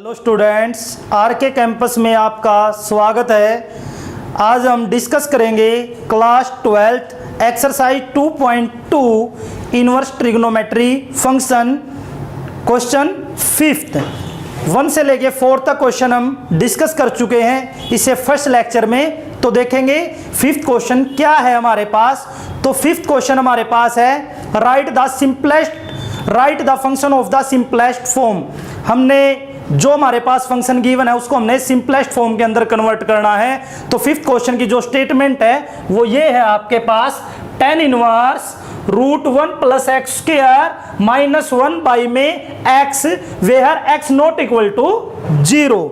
Hello students, are के campus में आपका स्वागत है। आज हम डिस्कस करेंगे class 12th exercise 2.2 inverse trigonometry function question 5th 1 से लेके 4 तक क्वेश्चन हम डिस्कस कर चुके हैं इसे फर्स्ट लेक्चर में। तो देखेंगे 5th क्वेश्चन क्या है हमारे पास। तो 5th क्वेश्चन हमारे पास है right the function of the simplest form. हमने जो हमारे पास फंक्शन गिवन है उसको हमने सिंपलेस्ट फॉर्म के अंदर कन्वर्ट करना है। तो 5th क्वेश्चन की जो स्टेटमेंट है वो ये है आपके पास tan इनवर्स √1 + x² - 1 बाई में x where x not equal to 0।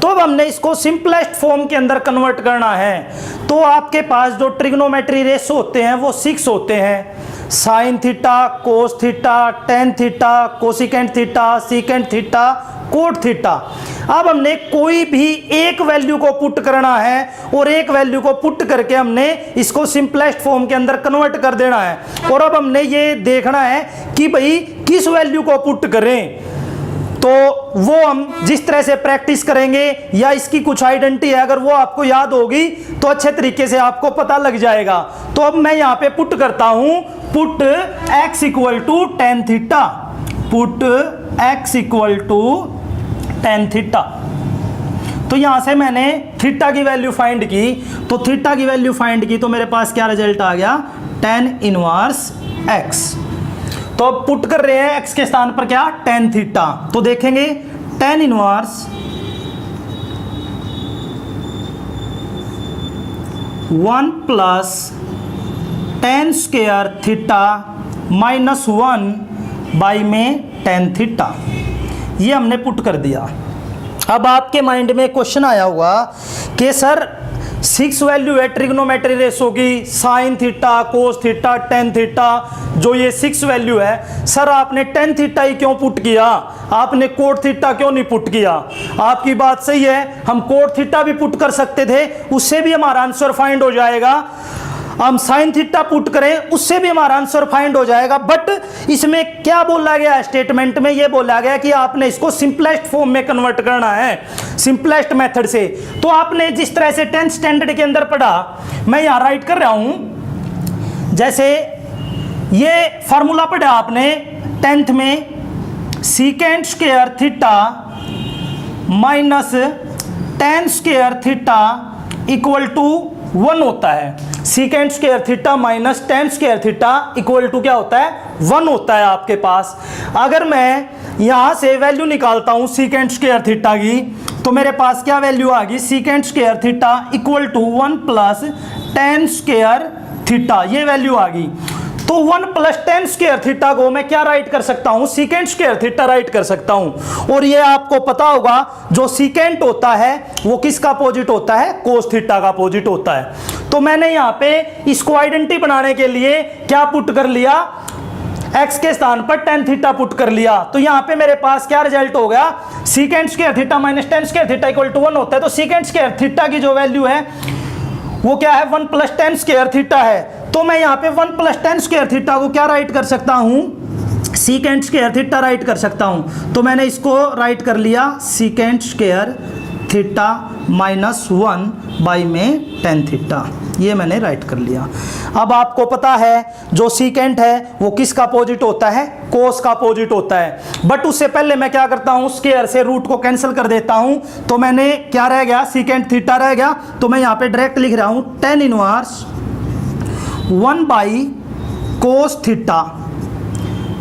तो अब हमने इसको सिंपलेस्ट फॉर्म के अंदर कन्वर्ट करना है। तो आपके पास जो ट्रिग्नोमेट्री रेशो होते हैं वो 6 होते हैं, sine theta, cos theta, tan theta, cosecant theta, secant theta, cot theta. अब हमने कोई भी एक वैल्यू को पुट करना है और एक वैल्यू को पुट करके हमने इसको सिंपलेस्ट फॉर्म के अंदर कन्वर्ट कर देना है। और अब हमने ये देखना है कि भाई किस वैल्यू को पुट करें। तो वो हम जिस तरह से प्रैक्टिस करेंगे या इसकी कुछ आइडेंटिटी है अगर वो आपको याद होगी तो अच्छे तरीके से आपको पता लग जाएगा। तो अब मैं यहाँ पे पुट करता हूँ, put x = tan theta, put x = tan theta. तो यहाँ से मैंने थीटा की वैल्यू फाइंड की। तो थीटा की वैल्यू फाइंड की तो मेरे पास क्या रिजल्ट आ गया, tan इनवर्स x। तो अब पुट कर रहे हैं x के स्थान पर क्या, tan थीटा। तो देखेंगे tan inverse 1 + tan² theta -1 by में tan थीटा। ये हमने पुट कर दिया। अब आपके माइंड में क्वेश्चन आया होगा कि सर 6 वैल्यू है ट्रिग्नोमेट्री रेशो की, sine theta, cos theta, tan theta, जो ये 6 वैल्यू है, सर आपने टेन थीटा ही क्यों पुट किया, आपने कोट थीटा क्यों नहीं पुट किया। आपकी बात सही है, हम कोट थीटा भी पुट कर सकते थे, उससे भी हमारा आंसर फाइंड हो जाएगा। हम साइन थीटा पुट करें उससे भी हमारा आंसर फाइंड हो जाएगा। बट इसमें क्या बोला गया है, स्टेटमेंट में ये बोला गया कि आपने इसको सिंपलेस्ट फॉर्म में कन्वर्ट करना है, सिंपलेस्ट मेथड से। तो आपने जिस तरह से 10th स्टैंडर्ड के अंदर पढ़ा, मैं यहाँ राइट कर रहा हूँ। जैसे ये फार्मूला पढ़ा आपने 10th में, सीकेंट² थीटा -tan² थीटा = 1 होता है। सीकेंट² थीटा -tan² थीटा = क्या होता है, 1 होता है आपके पास। अगर मैं यहां से वैल्यू निकालता हूं सीकेंट² थीटा की, तो मेरे पास क्या वैल्यू आ गई, सीकेंट² थीटा = 1 + tan² थीटा, ये वैल्यू आ गई। तो 1 + tan² थीटा को मैं क्या राइट कर सकता हूं, सीकेंट² थीटा राइट कर सकता हूं। और ये आपको पता होगा जो सीकेंट होता है वो किसका अपोजिट होता है, कोस थीटा का अपोजिट होता है। तो मैंने यहाँ पे इसको आइडेंटिटी बनाने के लिए क्या पुट कर लिया, x के स्थान पर tan थीटा पुट कर लिया। तो यहाँ पे मेरे पास क्या रिजल्ट हो गया, सीकेंट² थीटा -tan² थीटा = 1 होता है। तो सीकेंट² थीटा की जो वैल्यू है वो क्या है, 1 + tan² थीटा है। तो मैं यहाँ पे 1 + tan² थीटा को क्या राइट कर सकता हूँ, सीकेंट² थीटा राइट कर सकता हूँ। तो मैंने इसको राइट कर लिया, सीकेंट² थीटा -1 बाई में tan थीटा, ये मैंने राइट कर लिया। अब आपको पता है जो सीकेंट है वो किसका अपोजिट होता है, कोस का अपोजिट होता है। बट उससे पहले मैं क्या करता हूँ, स्क्वायर से रूट को कैंसिल कर देता हूँ। तो मैंने क्या रह गया, सीकेंट थीटा रह गया। तो मैं यहाँ पे डायरेक्ट लिख रहा हूँ tan inverse 1 by cos theta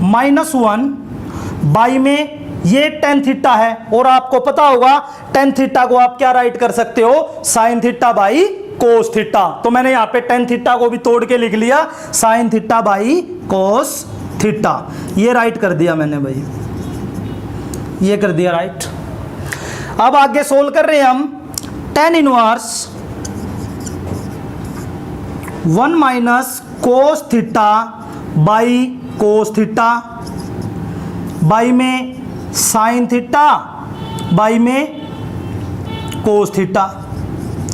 -1 by में ये tan थीटा है। और आपको पता होगा tan थीटा को आप क्या राइट कर सकते हो, sine theta by cos theta. तो मैंने यहाँ पे tan थीटा को भी तोड़ के लिख लिया, sine theta by cos theta, ये राइट कर दिया मैंने भाई, ये कर दिया राइट। अब आगे सोल्व कर रहे हैं हम, tan inverse 1 - cos theta by cos theta by में साइन थीटा बाई में कोस थीटा,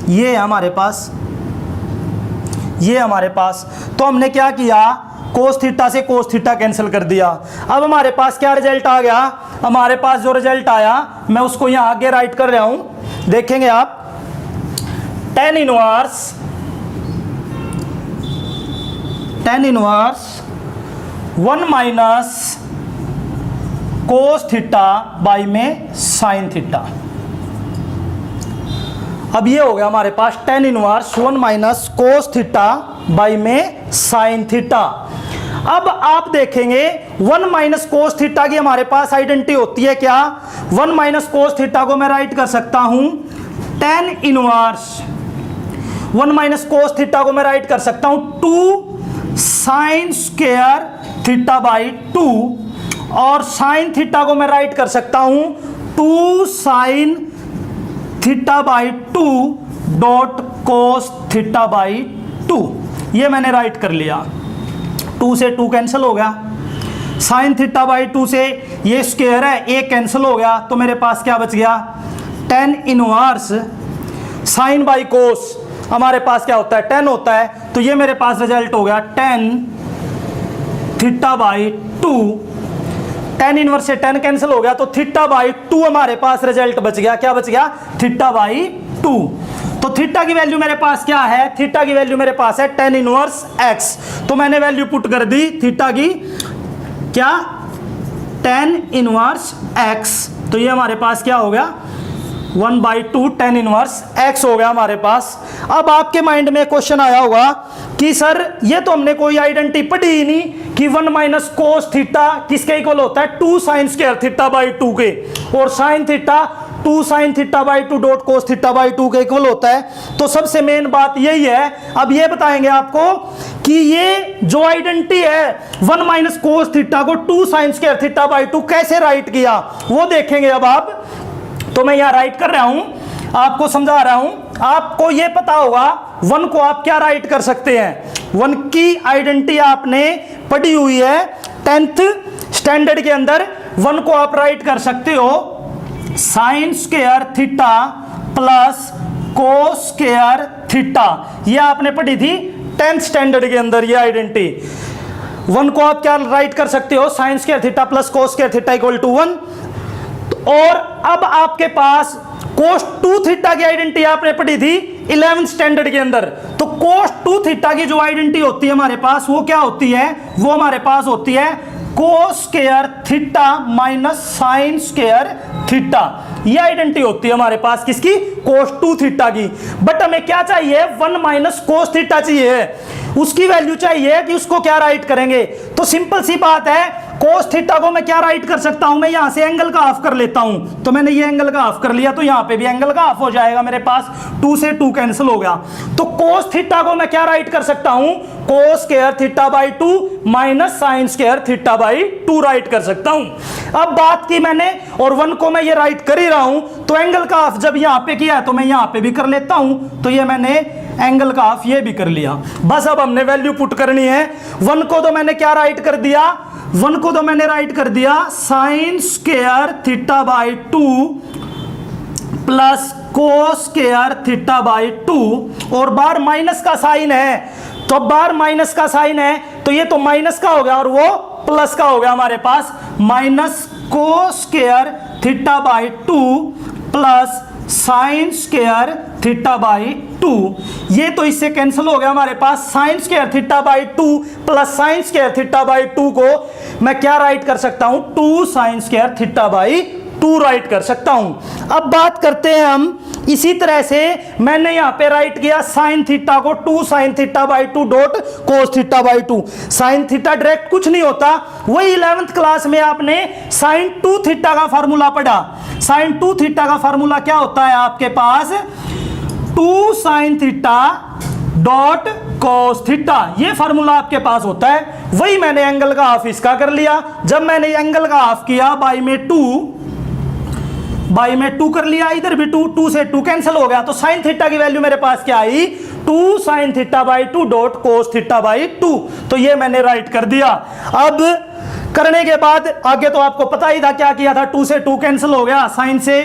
ये है हमारे पास, ये हमारे पास। तो हमने क्या किया, कोस थीटा से कोस थीटा कैंसिल कर दिया। अब हमारे पास क्या रिजल्ट आ गया, हमारे पास जो रिजल्ट आया मैं उसको यहां आगे राइट कर रहा हूं, देखेंगे आप। tan inverse 1 minus cos theta by में साइन थीटा। अब ये हो गया हमारे पास tan inverse 1 minus cos theta by में साइन थीटा। अब आप देखेंगे 1 माइनस कोस थीटा की हमारे पास आइडेंटिटी होती है क्या, 1 माइनस कोस थीटा को मैं राइट कर सकता हूं tan inverse 1 minus cos theta को मैं राइट कर सकता हूं 2 साइन स्क्वायर थीटा बाई 2, और साइन थीटा को मैं राइट कर सकता हूं 2 sine theta by 2 dot cos theta by 2। ये मैंने राइट कर लिया, 2 से 2 कैंसिल हो गया, साइन थीटा बाई 2 से ये स्क्वायर है, एक कैंसिल हो गया, तो मेरे पास क्या बच गया tan इनवर्स साइन बाई कोस, हमारे पास क्या होता है tan होता है, तो ये मेरे पास रिजल्ट हो गया tan theta by 2। tan inverse से tan कैंसिल हो गया, तो थीटा बाई 2 हमारे पास रिजल्ट बच गया, क्या बच गया थीटा बाई 2। तो थीटा की वैल्यू मेरे पास क्या है, थीटा की वैल्यू मेरे पास है tan इनवर्स x, तो मैंने वैल्यू पुट कर दी थीटा की, क्या tan इनवर्स x, तो ये हमारे पास क्या हो गया 1/2 tan इनवर्स x हो गया हमारे पास। अब आपके माइंड में क्वेश्चन आया होगा कि सर ये तो हमने कोई आइडेंटिटी पढ़ी ही नहीं कि 1 माइनस कोस थीटा किसके इक्वल होता है 2 साइन स्क्वायर थीटा बाई 2 के, और sine theta 2 sine theta by 2 dot cos theta by 2 के इक्वल होता है। तो सबसे मेन बात यही है, अब ये बताएंगे आपको कि ये जो आइडेंटिटी है 1 माइनस कोस थीटा को 2 साइन स्क्वायर थीटा बाई 2 कैसे राइट किया वो देखेंगे अब आप। तो मैं यहां राइट कर रहा हूं, आपको समझा रहा हूं, आपको यह पता होगा 1 को आप क्या राइट कर सकते हैं, 1 की आइडेंटिटी आपने पढ़ी हुई है 10th स्टैंडर्ड के अंदर। 1 को आप राइट कर सकते हो sine square theta plus cos square theta, यह आपने पढ़ी थी 10th स्टैंडर्ड के अंदर। ये आइडेंटिटी 1 को आप क्या राइट कर सकते हो sine square theta plus cos square theta equal to 1। और अब आपके पास कोस 2 थीटा की आइडेंटिटी आपने पढ़ी थी 11th स्टैंडर्ड के अंदर। तो कोस 2 थीटा की जो आइडेंटिटी होती है हमारे पास वो क्या होती है, वो हमारे पास होती है कोस square theta minus sign square theta. ये आइडेंटिटी होती है हमारे पास किसकी, कोस 2 थीटा की। बट हमें क्या चाहिए 1 माइनस कोस थीटा चाहिए, उसकी वैल्यू चाहिए कि उसको क्या राइट करेंगे। तो सिंपल सी बात है, कोस थीटा को मैं क्या राइट कर सकता हूं, मैं यहां से एंगल का हाफ कर लेता हूं, तो मैंने ये एंगल का हाफ कर लिया, तो यहां पे भी एंगल का हाफ हो जाएगा मेरे पास, 2 से 2 कैंसिल हो गया। तो कोस थीटा को मैं क्या राइट कर सकता हूं, कोस square theta by 2 minus sign square theta by 2 right कर सकता हूं। अब बात की मैंने, और 1 को मैं ये राइट कर ही रहा हूं, तो एंगल का हाफ जब यहां पे किया है तो मैं यहां पे भी कर लेता हूं, तो ये मैंने एंगल का हाफ ये भी कर लिया। बस अब हमने वैल्यू पुट करनी है। 1 को तो मैंने क्या राइट कर दिया, 1 को तो मैंने राइट कर दिया sign square theta by 2 plus cos square theta by 2, और बार माइनस का साइन है, तो बार माइनस का साइन है तो ये तो माइनस का हो गया और वो प्लस का हो गया हमारे पास, minus cos square theta by 2 plus sine square theta by 2। ये तो इससे कैंसिल हो गया हमारे पास, sine square theta by 2 plus sine square theta by 2 को मैं क्या राइट कर सकता हूं, 2 sine square theta by 2 right कर सकता हूं। अब बात करते हैं हम, इसी तरह से मैंने यहां पे राइट किया साइन थीटा को 2 sine theta by 2 dot cos theta by 2। Sine theta direct कुछ नहीं होता, वही 11th क्लास में आपने साइन 2 थीटा का फार्मूला पढ़ा। साइन 2 थीटा का फार्मूला क्या होता है आपके पास, 2 sine theta dot cos theta, ये फार्मूला आपके पास होता है। वही मैंने एंगल का हाफ इसका कर लिया, जब मैंने एंगल का हाफ किया बाई में 2 कर लिया, इधर भी 2 से 2 कैंसिल हो गया, तो साइन थीटा की वैल्यू मेरे पास क्या आई, 2 sine theta by 2 dot cos theta by 2। तो ये मैंने राइट कर दिया। अब करने के बाद आगे तो आपको पता ही था क्या किया था, 2 से 2 कैंसिल हो गया, साइन से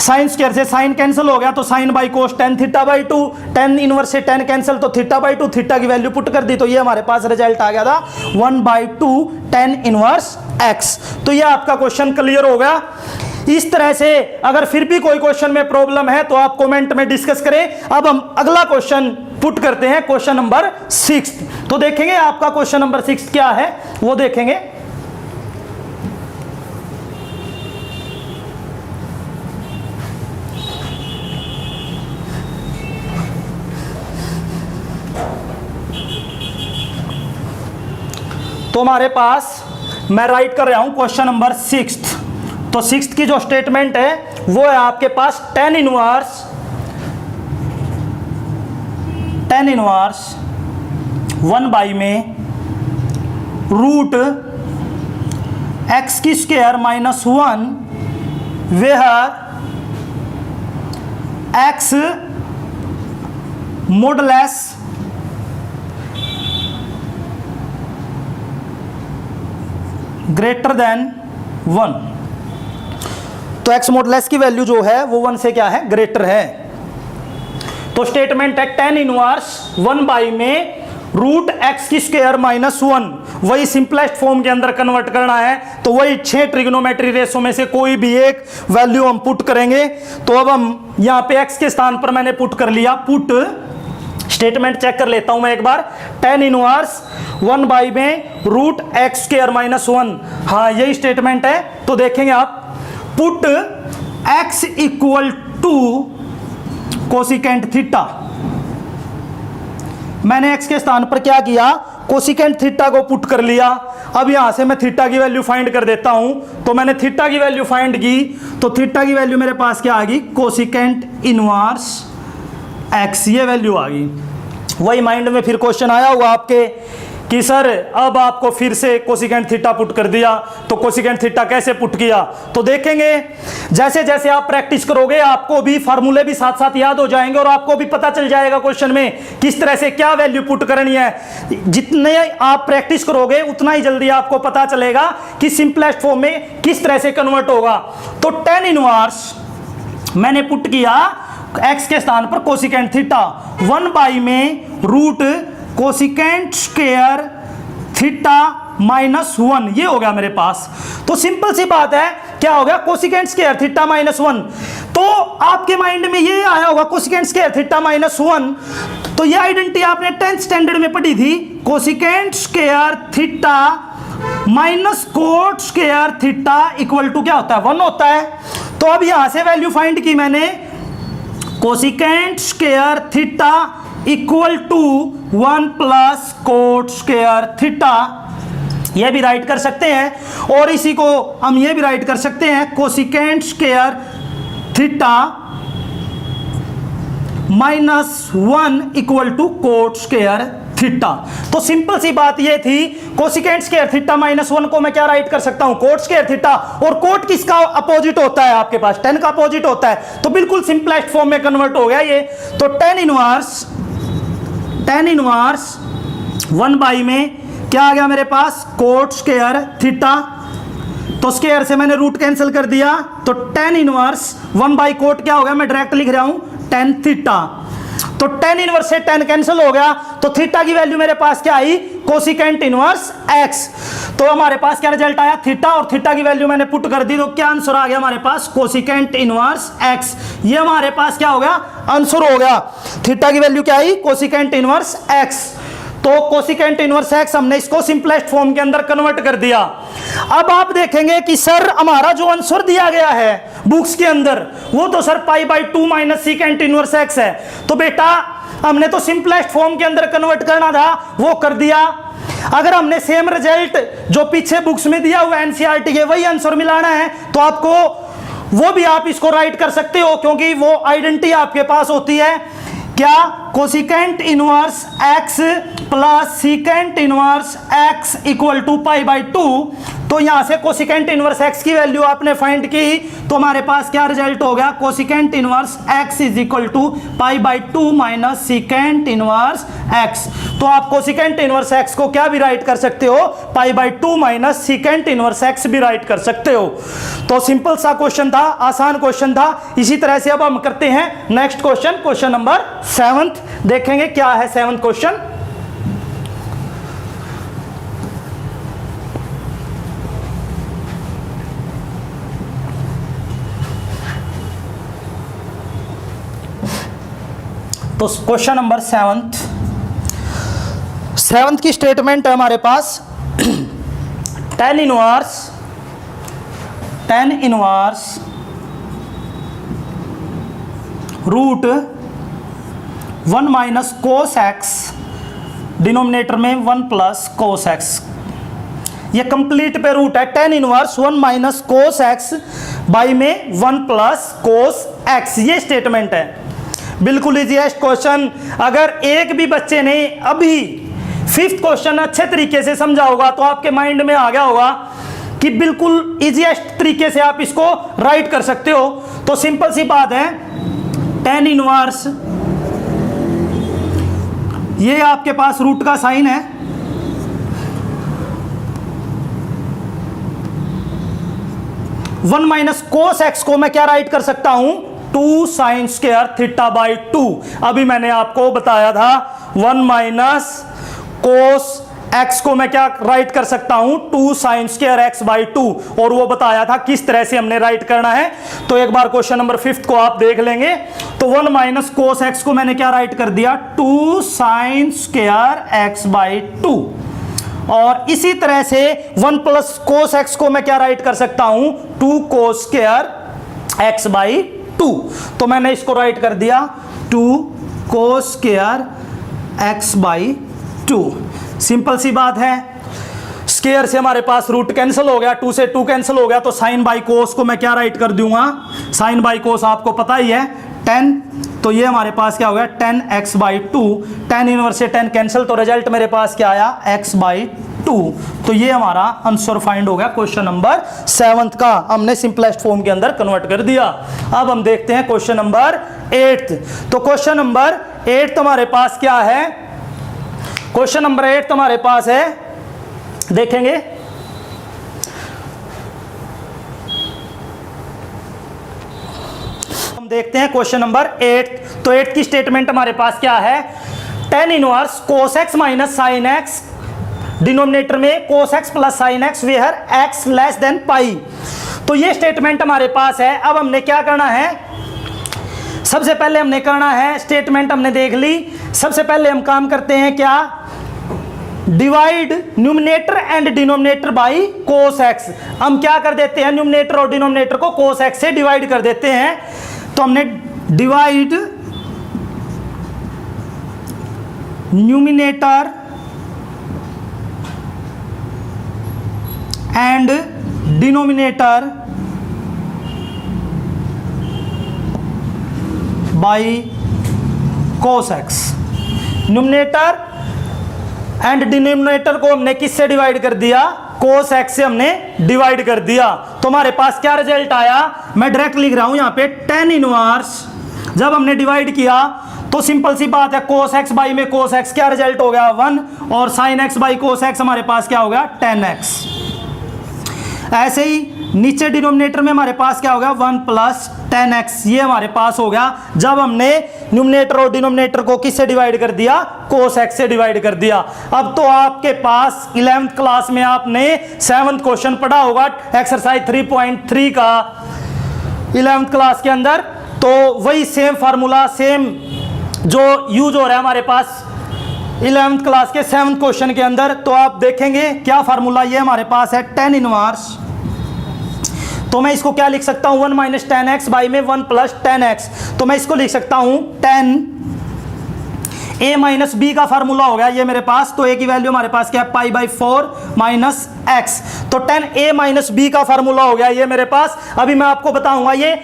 साइन स्क्वायर से साइन कैंसिल हो गया तो sine by cos tan theta by two, tan inverse से टेन कैंसिल तो थीटा बाई टू, थीटा की वैल्यू पुट कर दी तो ये हमारे पास रिजल्ट आ गया था 1/2 टेन इनवर्स एक्स। तो ये आपका क्वेश्चन क्लियर हो गया। इस तरह से अगर फिर भी कोई क्वेश्चन में प्रॉब्लम है तो आप कमेंट में डिस्कस करें। अब हम अगला क्वेश्चन पुट करते हैं, क्वेश्चन नंबर 6। तो देखेंगे आपका क्वेश्चन नंबर 6 क्या है वो देखेंगे। तो हमारे पास मैं राइट कर रहा हूं क्वेश्चन नंबर 6। तो 6 की जो स्टेटमेंट है वो है आपके पास टेन इनवर्स 1 में रूट एक्स की square minus 1 where x modulus greater than 1। तो एक्स मॉडुलस की वैल्यू जो है वो 1 से क्या है, ग्रेटर है। तो स्टेटमेंट है टेन इनवर्स 1 में रूट एक्स की स्क्वायर माइनस 1, वही सिंपलेस्ट फॉर्म के अंदर कन्वर्ट करना है। तो वही 6 ट्रिग्नोमेट्री रेशो में से कोई भी एक वैल्यू हम पुट करेंगे। तो अब हम यहां पे एक्स के स्थान पर मैंने पुट कर लिया, पुट स्टेटमेंट चेक कर लेता हूं मैं एक बार। टेन इनवर्स 1 में रूट एक्स स्क्वायर माइनस 1, हाँ यही स्टेटमेंट है। तो देखेंगे आप, put x equal to cosecant theta. मैंने x के स्थान पर क्या किया, कोसिकेंट थीटा को पुट कर लिया। अब यहां से मैं थीटा की वैल्यू फाइंड कर देता हूं। तो मैंने थीटा की वैल्यू फाइंड की तो थीटा की वैल्यू मेरे पास क्या आ गई, कोसिकेंट इनवर्स x, ये वैल्यू आ गई। वही माइंड में फिर क्वेश्चन आया होगा आपके कि सर अब आपको फिर से कोसिकेंट थीटा पुट कर दिया, तो कोसिकेंट थीटा कैसे पुट किया। तो देखेंगे जैसे जैसे आप प्रैक्टिस करोगे आपको भी फार्मूले भी साथ साथ याद हो जाएंगे और आपको भी पता चल जाएगा क्वेश्चन में किस तरह से क्या वैल्यू पुट करनी है। जितने आप प्रैक्टिस करोगे उतना ही जल्दी आपको पता चलेगा कि सिंपलेस्ट फॉर्म में किस तरह से कन्वर्ट होगा। तो टेन इनवर्स मैंने पुट किया x के स्थान पर कोसिकेंट थीटा 1 में root cosecant square theta minus 1, ये हो गया मेरे पास। तो सिंपल सी बात है, क्या हो गया, कोसिकेंट स्क्वायर थीटा माइनस 1। तो आपके माइंड में ये आया होगा कोसिकेंट स्क्वायर थीटा माइनस 1। तो ये आइडेंटिटी आपने 10th स्टैंडर्ड में पढ़ी थी, cosecant square theta minus cot square theta equal to क्या होता है, 1 होता है। तो अब यहां से वैल्यू फाइंड की मैंने, cosecant square theta equal to 1 plus cot square theta, यह भी राइट कर सकते हैं। और इसी को हम ये भी राइट कर सकते हैं, cosecant square theta minus 1 equal to cot square theta. तो सिंपल सी बात ये थी, कोसिकेंट स्क्वायर थीटा माइनस 1 को मैं क्या राइट कर सकता हूं, कोट स्क्वायर थीटा। और कोट किसका अपोजिट होता है, आपके पास 10 का अपोजिट होता है। तो बिल्कुल सिंपलेस्ट फॉर्म में कन्वर्ट हो गया ये। तो टेन इनवर्स 1 में क्या आ गया मेरे पास, कोट स्क्वायर थीटा। तो स्क्वायर से मैंने रूट कैंसिल कर दिया, तो टेन इनवर्स 1 कोट क्या हो गया, मैं डायरेक्ट लिख रहा हूं टेन थीटा। तो टेन इनवर्स से टेन कैंसिल हो गया, तो थीटा की वैल्यू मेरे पास क्या आई, कोसिकेंट इनवर्स एक्स। तो हमारे पास क्या रिजल्ट आया, थीटा, और थीटा की वैल्यू मैंने पुट कर दी। तो क्या आंसर आ गया हमारे पास, कोसिकेंट इनवर्स एक्स। ये हमारे पास क्या हो गया, आंसर हो गया। थीटा की वैल्यू क्या आई, कोसिकेंट इनवर्स एक्स। तो कोसिकेंट इनवर्स एक्स हमने इसको सिंपलेस्ट फॉर्म के अंदर कन्वर्ट कर दिया। अब आप देखेंगे कि सर हमारा जो आंसर दिया गया है बुक्स के अंदर वो तो sir π/2 minus secant inverse x है। तो बेटा हमने तो सिंपलेस्ट फॉर्म के अंदर कन्वर्ट करना था, वो कर दिया। अगर हमने सेम रिजल्ट जो पीछे बुक्स में दिया हुआ एनसीईआरटी के वही आंसर मिलाना है तो आपको वो भी आप इसको राइट कर सकते हो, क्योंकि वो आइडेंटिटी आपके पास होती है क्या, cosecant inverse x plus secant inverse x equal to π/2। तो तो यहां से कोसिकेंट इनवर्स एक्स की वैल्यू आपने फाइंड की, तो हमारे पास क्या रिजल्ट हो गया, cosecant inverse x is equal to π/2 minus secant inverse x. तो आप कोसिकेंट इनवर्स एक्स को क्या भी राइट कर सकते हो, π/2 माइनस सीकेंट इनवर्स एक्स भी राइट कर सकते हो। तो सिंपल सा क्वेश्चन था, आसान क्वेश्चन था। इसी तरह से अब हम करते हैं नेक्स्ट क्वेश्चन, क्वेश्चन नंबर 7 देखेंगे क्या है 7th क्वेश्चन। तो क्वेश्चन नंबर 7th की स्टेटमेंट है हमारे पास tan inverse root 1 minus cos x, denominator में 1 प्लस कोस एक्स। ये कंप्लीट पे रूट है, tan inverse 1 minus cos x by में 1 प्लस कोस एक्स, ये स्टेटमेंट है। बिल्कुल इजीएस्ट क्वेश्चन। अगर एक भी बच्चे ने अभी 5th क्वेश्चन अच्छे तरीके से समझा होगा तो आपके माइंड में आ गया होगा कि बिल्कुल इजीएस्ट तरीके से आप इसको राइट कर सकते हो। तो सिंपल सी बात है, tan इनवर्स, ये आपके पास रूट का साइन है, वन माइनस कोस एक्स को मैं क्या राइट कर सकता हूं, 2 साइन स्क्वायर थीटा बाई 2। अभी मैंने आपको बताया था 1 माइनस कोस एक्स को मैं क्या राइट कर सकता हूं, 2 साइन स्क्वायर एक्स बाई 2, और वो बताया था किस तरह से हमने राइट करना है। तो एक बार क्वेश्चन नंबर 5th को आप देख लेंगे। तो 1 माइनस कोस एक्स को मैंने क्या राइट कर दिया, 2 साइन स्क्वायर एक्स बाई 2, और इसी तरह से 1 प्लस कोस एक्स को मैं क्या राइट कर सकता हूं, 2 कोस स्क्वायर एक्स बाई 2। तो मैंने इसको राइट कर दिया 2 cos square x by 2। Simple सी बात है, स्क्वायर से हमारे पास रूट कैंसिल हो गया, 2 से 2 कैंसिल हो गया, तो साइन बाई कोस को मैं क्या राइट कर दूंगा, साइन बाई कोस आपको पता ही है 10। तो ये हमारे पास क्या हो गया, 10x बाई 2, tan इनवर्स से 10 कैंसिल, तो रिजल्ट मेरे पास क्या आया, x बाई 2। तो ये हमारा आंसर फाइंड हो गया क्वेश्चन नंबर 7th का, हमने सिंपलेस्ट फॉर्म के अंदर कन्वर्ट कर दिया। अब हम देखते हैं क्वेश्चन नंबर 8th। तो क्वेश्चन नंबर 8 हमारे पास क्या है, क्वेश्चन नंबर 8 हमारे पास है, देखेंगे हम देखते हैं क्वेश्चन नंबर 8। तो 8 की स्टेटमेंट हमारे पास क्या है, tan inverse cos x minus sin x, denominator में cos x plus sin x where x less than pi. तो ये स्टेटमेंट हमारे पास है। अब हमने क्या करना है, सबसे पहले हमने करना है, स्टेटमेंट हमने देख ली, सबसे पहले हम काम करते हैं क्या, divide numerator and denominator by cos x. हम क्या कर देते हैं, न्यूमिनेटर और डिनोमिनेटर को कोस एक्स से डिवाइड कर देते हैं। तो हमने divide numerator and denominator by cos x. Numerator and denominator को हमने किससे डिवाइड कर दिया, कोस एक्स से हमने डिवाइड कर दिया। तो हमारे पास क्या रिजल्ट आया, मैं डायरेक्ट लिख रहा हूं यहां पे, tan इनवर्स जब हमने डिवाइड किया तो सिंपल सी बात है, कोस एक्स बाई में कोस एक्स क्या रिजल्ट हो गया 1, और sine x by cos x हमारे पास क्या हो गया 10x। ऐसे ही नीचे डिनोमिनेटर में हमारे पास क्या हो गया 1 प्लस 10x, ये हमारे पास हो गया जब हमने न्यूमिनेटर और डिनोमिनेटर को किससे डिवाइड कर दिया, कोस एक्स से डिवाइड कर दिया। अब तो आपके पास 11th क्लास में आपने 7th क्वेश्चन पढ़ा होगा, एक्सरसाइज 3.3 का 11th क्लास के अंदर। तो वही सेम फार्मूला, सेम जो यूज हो रहा है हमारे पास 11th क्लास के 7th क्वेश्चन के अंदर। तो आप देखेंगे क्या फार्मूला, ये हमारे पास है tan इनवर्स, तो मैं इसको क्या लिख सकता हूं, 1 माइनस 10x बाई में 1 प्लस 10x। तो मैं इसको लिख सकता हूं tan a माइनस b का फार्मूला हो गया ये मेरे पास। तो a की वैल्यू हमारे पास क्या है, पाई बाई 4 माइनस x। तो tan a माइनस b का फार्मूला हो गया ये मेरे पास। अभी मैं आपको बताऊंगा ये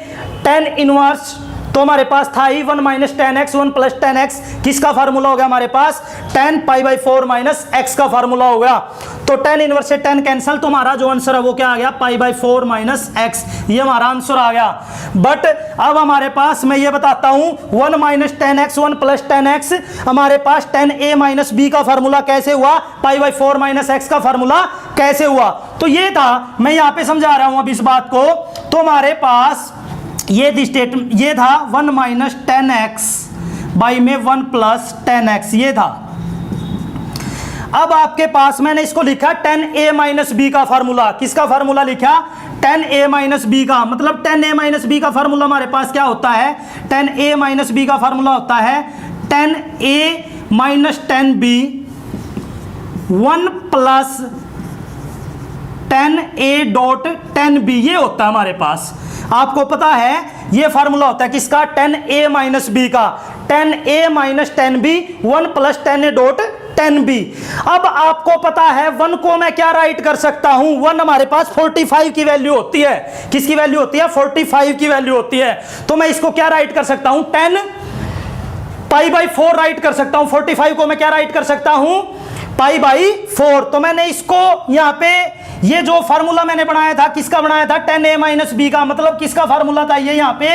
tan इनवर्स तो हमारे पास था ही 1 minus tan x, 1 plus tan x, किसका फार्मूला हो गया हमारे पास, tan pi by 4 minus x का फार्मूला हो गया। तो टेन इनवर्स से टेन कैंसिल, तो हमारा जो आंसर है वो क्या आ गया, पाई बाई 4 माइनस एक्स, ये हमारा आंसर आ गया। बट अब हमारे पास मैं ये बताता हूं 1 minus tan x, 1 plus tan x, हमारे पास 10a माइनस बी का फार्मूला कैसे हुआ, पाई बाई 4 माइनस एक्स का फार्मूला कैसे हुआ। तो ये था, मैं यहां पे समझा रहा हूं अब इस बात को। तो हमारे पास ये था 1 माइनस टेन एक्स बाई में 1 प्लस टेन एक्स, ये था। अब आपके पास मैंने इसको लिखा 10a माइनस बी का फार्मूला, किसका फार्मूला लिखा, 10a माइनस बी का, मतलब 10a माइनस बी का फार्मूला हमारे पास क्या होता है, 10a माइनस बी का फार्मूला होता है 10a minus 10b 1 plus 10a dot 10b, ये होता है हमारे पास। आपको पता है ये फार्मूला होता है किसका, 10a माइनस बी का, 10a minus 10b 1 plus 10a dot 10b। अब आपको पता है 1 को मैं क्या राइट कर सकता हूं, 1 हमारे पास 45 की वैल्यू होती है, किसकी वैल्यू होती है, 45 की वैल्यू होती है। तो मैं इसको क्या राइट कर सकता हूं, 10 पाई बाई 4 राइट कर सकता हूं। 45 को मैं क्या राइट कर सकता हूं, पाई बाई 4। तो मैंने इसको यहां पे, ये जो फार्मूला मैंने बनाया था किसका बनाया था, 10a माइनस बी का, मतलब किसका फार्मूला था ये, यहां पे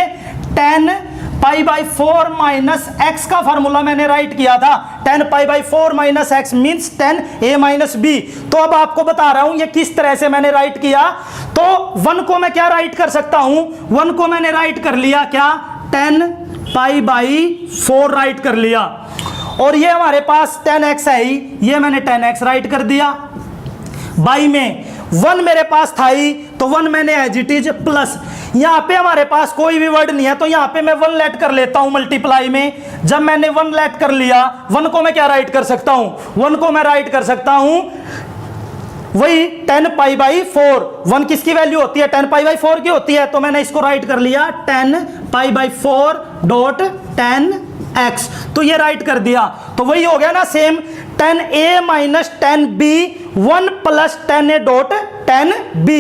10 पाई बाई 4 माइनस एक्स का फार्मूला मैंने राइट किया था। 10 pi by 4 minus x means 10a minus B. तो अब आपको बता रहा हूं ये किस तरह से मैंने राइट किया। तो 1 को मैं क्या राइट कर सकता हूं, 1 को मैंने राइट कर लिया क्या, 10 पाई बाई 4 राइट कर लिया, और ये हमारे पास 10x है ही, ये मैंने 10x राइट कर दिया। बाई में 1 मेरे पास था ही, तो 1 मैंने एज इट इज प्लस, यहां पे हमारे पास कोई भी वर्ड नहीं है, तो यहां पे मैं 1 लेट कर लेता हूं मल्टीप्लाई में। जब मैंने 1 लेट कर लिया, 1 को मैं क्या राइट कर सकता हूं, 1 को मैं राइट कर सकता हूं वही 10 पाई बाई 4। 1 किसकी वैल्यू होती है, 10 पाई बाई 4 की होती है, तो मैंने इसको राइट कर लिया 10 पाई बाई 4 डॉट 10x, तो ये राइट कर दिया। तो वही हो गया ना same, 10a minus 10b 1 plus 10a dot 10b।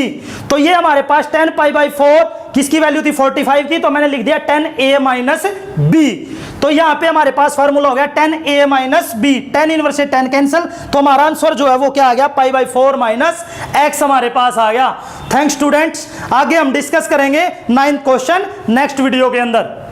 तो ये हमारे पास 10 पाई बाई 4 किसकी वैल्यू थी, 45 की, तो मैंने लिख दिया 10a माइनस b। तो यहां पे हमारे पास फार्मूला हो गया 10a माइनस b, 10 इनवर्स से 10 कैंसिल, तो हमारा आंसर जो है वो क्या आ गया, पाई बाई 4 माइनस x हमारे पास आ गया। थैंक्स स्टूडेंट्स, आगे हम डिस्कस करेंगे 9th क्वेश्चन नेक्स्ट वीडियो के अंदर।